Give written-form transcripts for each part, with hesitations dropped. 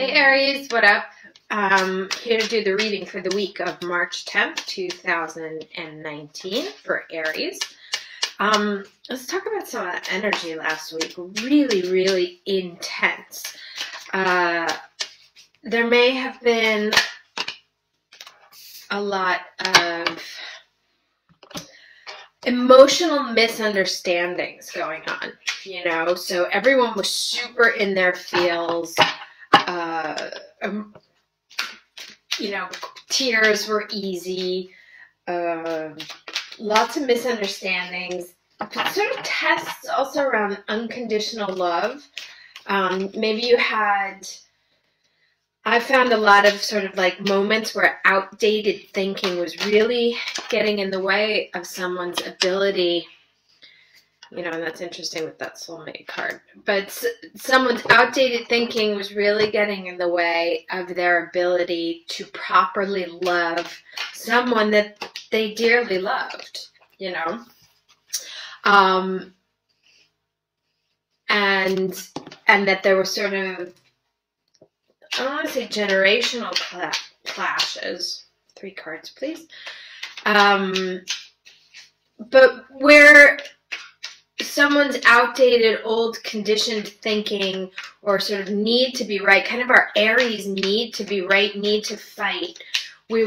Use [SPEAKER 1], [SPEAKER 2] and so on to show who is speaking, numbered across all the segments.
[SPEAKER 1] Hey Aries, what up? Here to do the reading for the week of March 10th, 2019 for Aries. Let's talk about some of the energy last week. Really, really intense. There may have been a lot of emotional misunderstandings going on, you know, so everyone was super in their feels. You know, tears were easy, lots of misunderstandings, sort of tests also around unconditional love. Maybe you had, I found a lot of sort of like moments where outdated thinking was really getting in the way of someone's ability. You know, and that's interesting with that Soulmate card. But someone's outdated thinking was really getting in the way of their ability to properly love someone that they dearly loved, you know. And that there were sort of, I don't want to say generational clashes. 3 cards, please. But where someone's outdated, old, conditioned thinking or sort of need to be right, kind of our Aries need to be right, need to fight. We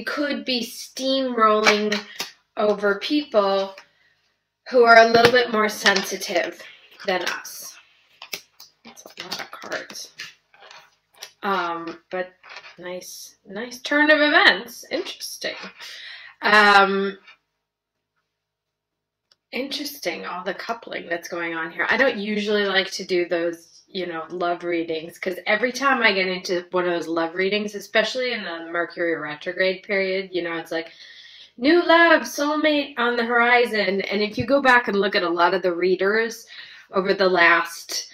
[SPEAKER 1] could be steamrolling over people who are a little bit more sensitive than us. That's a lot of cards. But nice turn of events. Interesting. Interesting, all the coupling that's going on here. I don't usually like to do those, you know, love readings, because every time I get into one of those love readings, especially in the Mercury retrograde period, you know, it's like, new love, soulmate on the horizon. And if you go back and look at a lot of the readers over the last,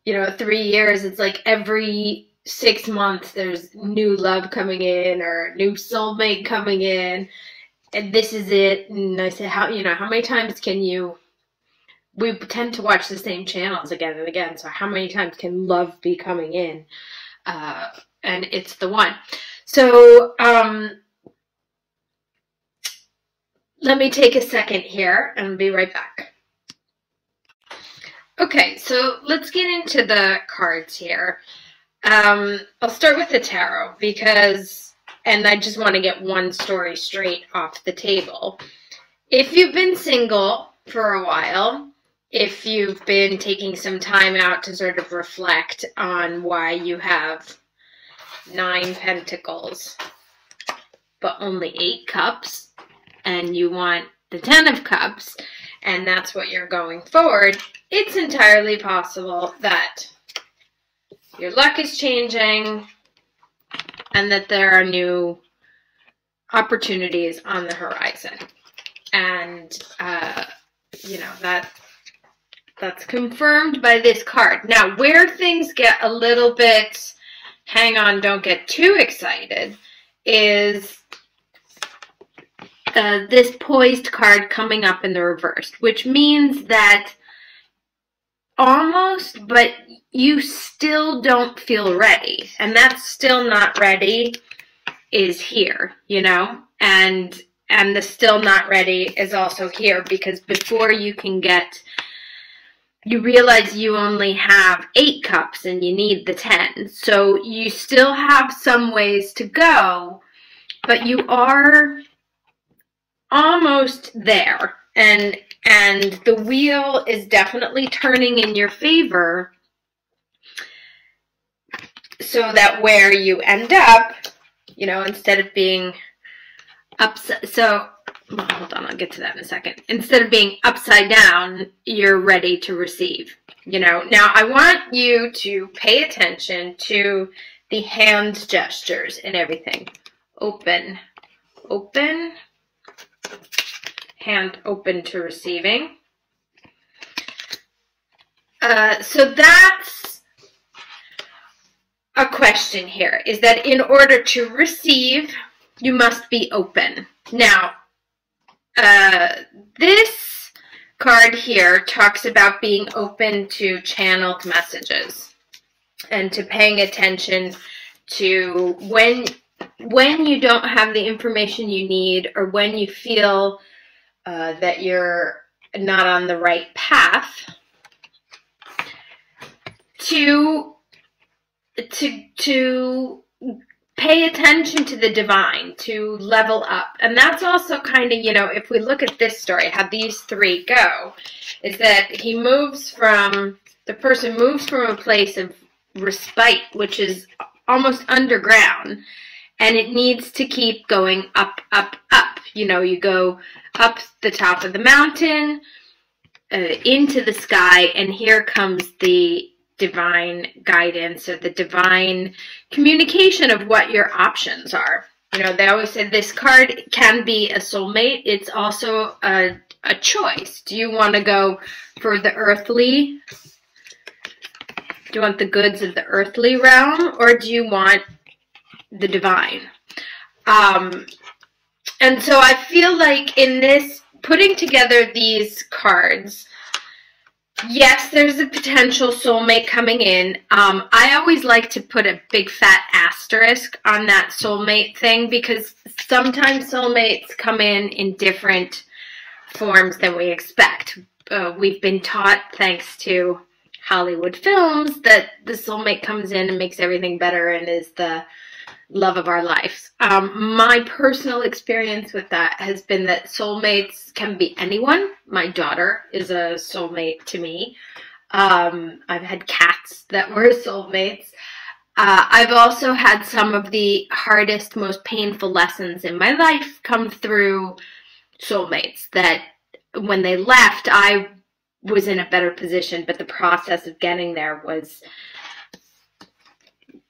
[SPEAKER 1] you know, 3 years, it's like every 6 months there's new love coming in or new soulmate coming in. And this is it. And I said, how many times can you, we tend to watch the same channels again and again. So how many times can love be coming in? And it's the one. So, let me take a second here and be right back. Okay, so let's get into the cards here. I'll start with the tarot and I just want to get one story straight off the table. If you've been single for a while, if you've been taking some time out to sort of reflect on why you have 9 pentacles, but only 8 cups, and you want the 10 of cups, and that's what you're going forward, it's entirely possible that your luck is changing, and that there are new opportunities on the horizon. And, you know, that's confirmed by this card. Now, where things get a little bit, hang on, don't get too excited, is this poised card coming up in the reverse, which means that almost, but you still don't feel ready. And that's still not ready is here, you know? And the still not ready is also here, because before you can get, you realize you only have 8 cups and you need the 10. So you still have some ways to go, but you are almost there. And the wheel is definitely turning in your favor, so that where you end up, you know, instead of being upside, so hold on, I'll get to that in a second. Instead of being upside down, you're ready to receive, you know. Now, I want you to pay attention to the hand gestures and everything. Open, open, hand open to receiving. So that's a question here, is that in order to receive, you must be open. Now, this card here talks about being open to channeled messages. and to paying attention to when you don't have the information you need, or when you feel that you're not on the right path, to pay attention to the divine, to level up. And that's also kind of, you know, if we look at this story, how these three go, is that the person moves from a place of respite, which is almost underground, and it needs to keep going up, up, up. You know, you go up the top of the mountain, into the sky, and here comes the divine guidance, or the divine communication of what your options are. You know, they always say this card can be a soulmate. It's also a choice. Do you want to go for the earthly? Do you want the goods of the earthly realm, or do you want the divine? And so I feel like in this, putting together these cards, yes, there's a potential soulmate coming in. I always like to put a big fat asterisk on that soulmate thing, because sometimes soulmates come in different forms than we expect. We've been taught, thanks to Hollywood films, that the soulmate comes in and makes everything better and is the love of our lives. My personal experience with that has been that soulmates can be anyone. My daughter is a soulmate to me. I've had cats that were soulmates. I've also had some of the hardest, most painful lessons in my life come through soulmates, that when they left, I was in a better position, but the process of getting there was,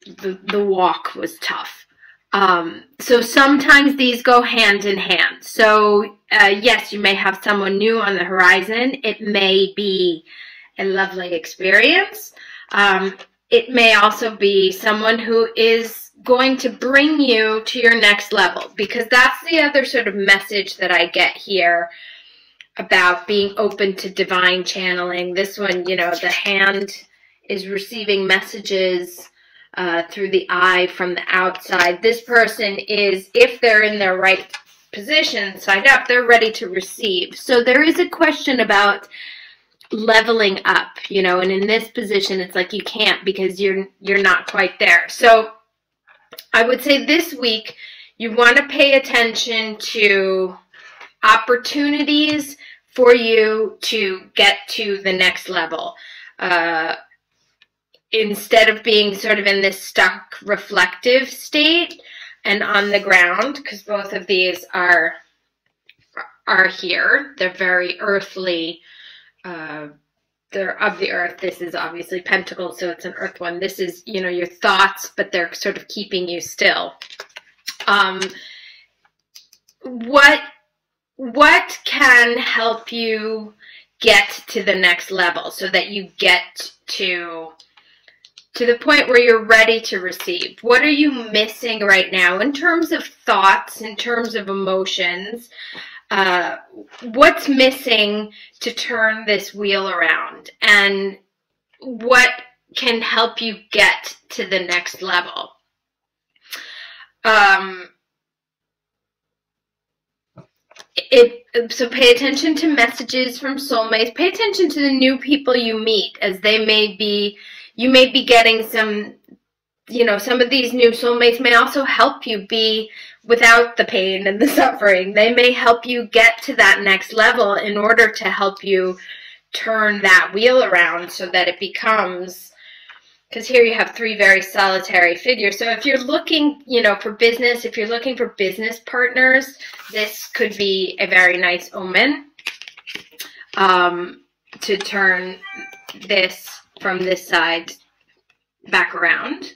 [SPEAKER 1] the walk was tough. So sometimes these go hand in hand. So yes, you may have someone new on the horizon. It may be a lovely experience. It may also be someone who is going to bring you to your next level, because that's the other sort of message that I get here about being open to divine channeling. This one, you know, the hand is receiving messages through the eye from the outside. This person is, if they're in their right position, side up, they're ready to receive. So there is a question about leveling up, you know, and in this position, it's like you can't, because you're not quite there. So I would say this week, you want to pay attention to opportunities for you to get to the next level. Instead of being sort of in this stuck reflective state and on the ground, because both of these are here. They're very earthly. They're of the earth. This is obviously Pentacles, so it's an earth one. This is, you know, your thoughts, but they're sort of keeping you still. What can help you get to the next level, so that you get to the point where you're ready to receive? What are you missing right now in terms of thoughts, in terms of emotions? What's missing to turn this wheel around? And what can help you get to the next level? So pay attention to messages from soulmates. Pay attention to the new people you meet, as they may be, you may be getting some, you know, some of these new soulmates may also help you be without the pain and the suffering. They may help you get to that next level in order to help you turn that wheel around, so that it becomes, because here you have three very solitary figures. So if you're looking, you know, for business, if you're looking for business partners, this could be a very nice omen to turn this from this side back around.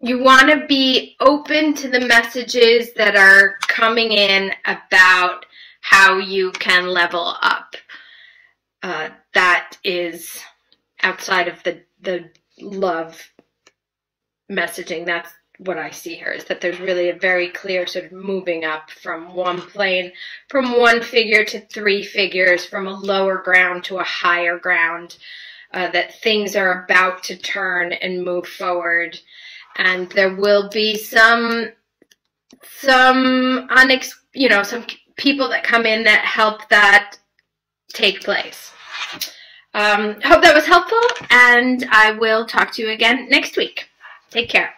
[SPEAKER 1] You want to be open to the messages that are coming in about how you can level up. That is outside of the love messaging. That's what I see here is that there's really a very clear sort of moving up from one plane, from one figure to three figures, from a lower ground to a higher ground, that things are about to turn and move forward. And there will be some people that come in that help that take place. Hope that was helpful, and I will talk to you again next week. Take care.